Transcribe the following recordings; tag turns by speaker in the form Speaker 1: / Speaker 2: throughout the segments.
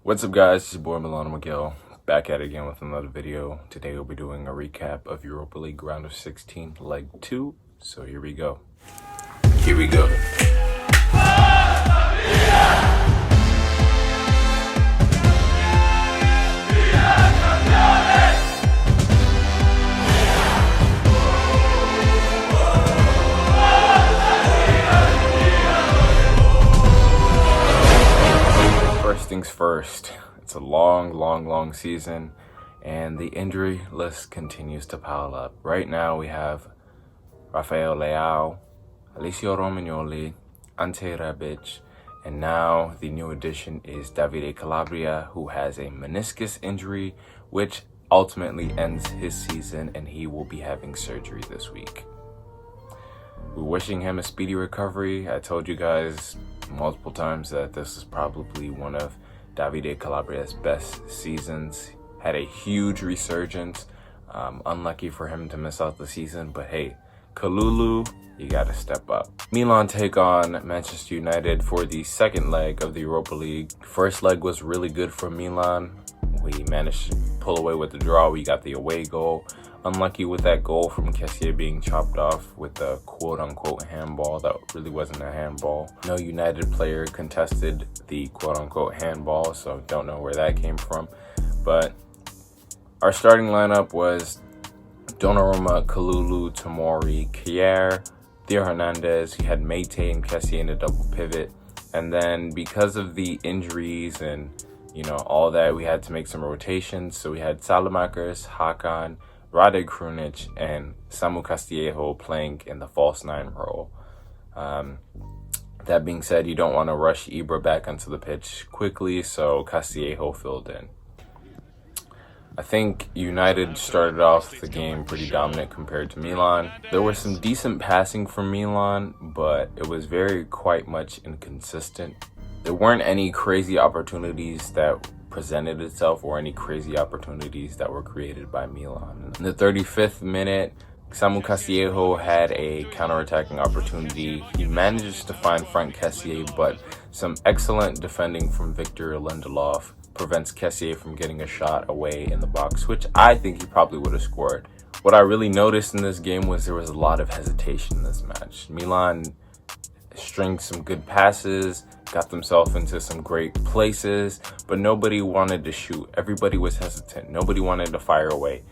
Speaker 1: What's up guys, it's your boy Milano Miguel, back at it again with another video. Today we'll be doing a recap of Europa League round of 16, leg 2. So here we go. First things first, it's a long season, and the injury list continues to pile up. Right now we have Rafael Leao, Alessio Romagnoli, Ante Rebic, and now the new addition is Davide Calabria, who has a meniscus injury, which ultimately ends his season, and he will be having surgery this week. We're wishing him a speedy recovery. I told you guys multiple times that this is probably one of Davide Calabria's best seasons. Had a huge resurgence. Unlucky for him to miss out the season, but hey, Kalulu, you gotta step up. Milan take on Manchester United for the second leg of the Europa League. First leg was really good for Milan. We managed to pull away with the draw. We got the away goal. Unlucky with that goal from Kessie being chopped off with the quote-unquote handball. That really wasn't a handball. No United player contested the quote-unquote handball, so don't know where that came from. But our starting lineup was Donnarumma, Kalulu, Tomori, Kjaer, Theo Hernandez. You had Meite and Kessie in a double pivot. And then because of the injuries and all that, we had to make some rotations. So we had Salamakers, Hakan, Rade Krunic, and Samu Castillejo playing in the false nine role. That being said, you don't want to rush Ibra back onto the pitch quickly, so Castillejo filled in. I think United started off the game pretty dominant compared to Milan. There was some decent passing from Milan, but it was quite much inconsistent. There weren't any crazy opportunities that presented itself or any crazy opportunities that were created by Milan. In the 35th minute, Samu Castillejo had a counter-attacking opportunity. He manages to find Frank Kessie, but some excellent defending from Victor Lindelof prevents Kessie from getting a shot away in the box, which I think he probably would have scored. What I really noticed in this game was there was a lot of hesitation in this match. Milan stringed some good passes, got themselves into some great places, but nobody wanted to shoot. Everybody was hesitant. Nobody wanted to fire away.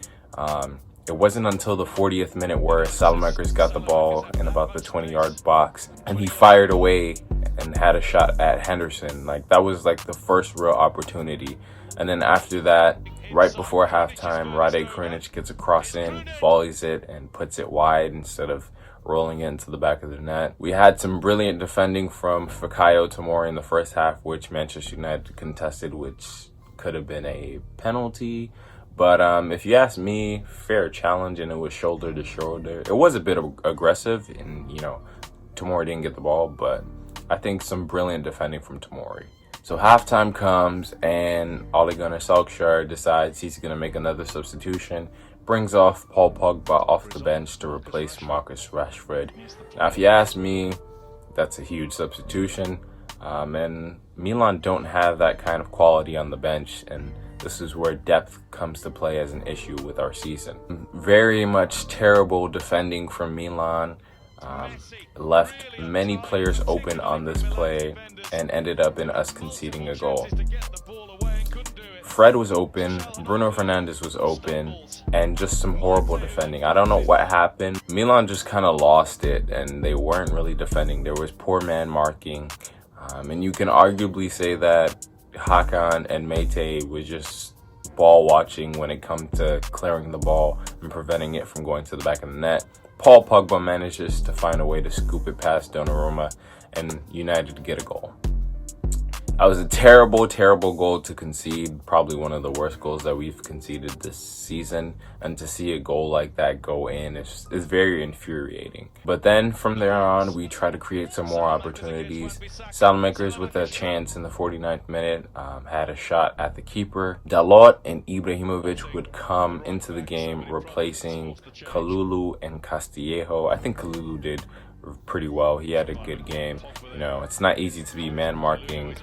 Speaker 1: It wasn't until the 40th minute where Salamakers got the ball in about the 20-yard box and he fired away and had a shot at Henderson. That was the first real opportunity. And then after that, right before halftime, Rade Krunic gets a cross in, volleys it, and puts it wide instead of rolling it into the back of the net. We had some brilliant defending from Fikayo Tomori in the first half, which Manchester United contested, which could have been a penalty. But if you ask me, fair challenge, and it was shoulder to shoulder. It was a bit aggressive, and Tomori didn't get the ball, but I think some brilliant defending from Tomori. So halftime comes, and Ole Gunnar Solskjaer decides he's going to make another substitution. Brings off Paul Pogba off the bench to replace Marcus Rashford. Now, if you ask me, that's a huge substitution. And Milan don't have that kind of quality on the bench, and this is where depth comes to play as an issue with our season. Very much terrible defending from Milan. Left many players open on this play and ended up in us conceding a goal. Fred was open, Bruno Fernandes was open, and just some horrible defending. I don't know what happened. Milan just kind of lost it, and they weren't really defending. There was poor man marking, and you can arguably say that Hakan and Meite was just ball watching when it comes to clearing the ball and preventing it from going to the back of the net. Paul Pogba manages to find a way to scoop it past Donnarumma, and United to get a goal. That was a terrible goal to concede. Probably one of the worst goals that we've conceded this season. And to see a goal like that go in is very infuriating. But then from there on, we try to create some more opportunities. Salamakers with a chance in the 49th minute had a shot at the keeper. Dalot and Ibrahimovic would come into the game replacing Kalulu and Castillejo. I think Kalulu did pretty well. He had a good game. It's not easy to be man marking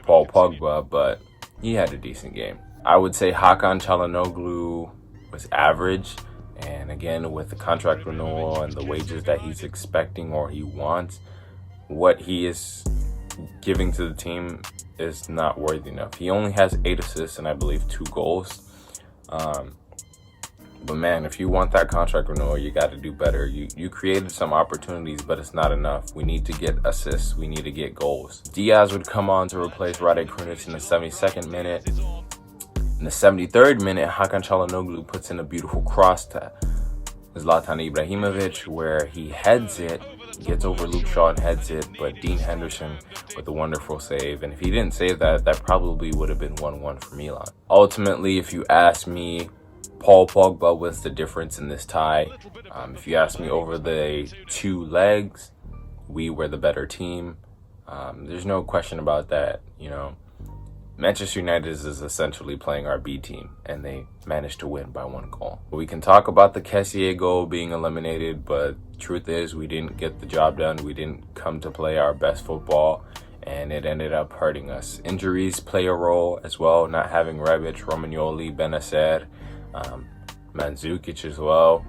Speaker 1: Paul Pogba, but he had a decent game. I would say Hakan Çalhanoğlu was average. And again, with the contract renewal and the wages that he's expecting or he wants, what he is giving to the team is not worthy enough. He only has 8 assists and I believe 2 goals. But man, if you want that contract renewal, you got to do better. You created some opportunities, but it's not enough. We need to get assists. We need to get goals. Diaz would come on to replace Rade Krunic in the 72nd minute. In the 73rd minute, Hakan Çalhanoğlu puts in a beautiful cross to Zlatan Ibrahimovic, where he heads it, gets over Luke Shaw and heads it, but Dean Henderson with a wonderful save. And if he didn't save that, that probably would have been 1-1 for Milan. Ultimately, if you ask me, Paul Pogba was the difference in this tie. If you ask me over the 2 legs, we were the better team. There's no question about that. You know, Manchester United is essentially playing our B team, and they managed to win by 1 goal. We can talk about the Kessié goal being eliminated, but truth is we didn't get the job done. We didn't come to play our best football, and it ended up hurting us. Injuries play a role as well, not having Rebic, Romagnoli, Benacer, Mandzukic as well.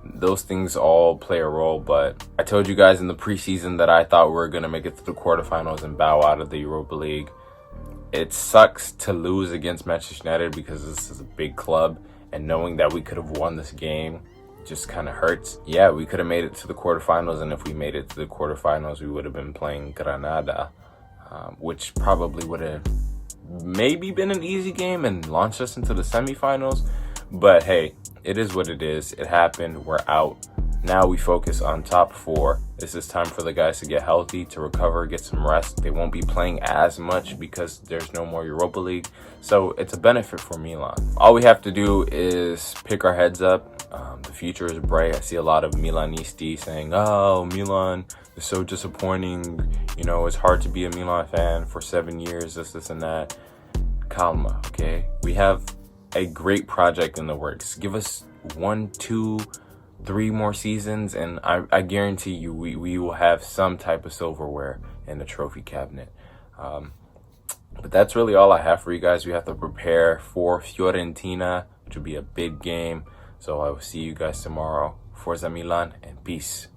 Speaker 1: Those things all play a role, but I told you guys in the preseason that I thought we were going to make it to the quarterfinals and bow out of the Europa League. It sucks to lose against Manchester United because this is a big club, and knowing that we could have won this game just kind of hurts. Yeah, we could have made it to the quarterfinals, and if we made it to the quarterfinals, we would have been playing Granada, which probably would have maybe been an easy game and launched us into the semifinals. But hey, it is what it is. It happened. We're out. Now we focus on top 4. This is time for the guys to get healthy, to recover, get some rest. They won't be playing as much because there's no more Europa League. So it's a benefit for Milan. All we have to do is pick our heads up. The future is bright. I see a lot of Milanisti saying, oh, Milan is so disappointing. You know, it's hard to be a Milan fan for 7 years, this and that. Calma, okay? We have a great project in the works. Give us 1, 2, 3 more seasons, and I guarantee you we will have some type of silverware in the trophy cabinet. But that's really all I have for you guys. We have to prepare for Fiorentina, which will be a big game. So I will see you guys tomorrow. Forza Milan and peace.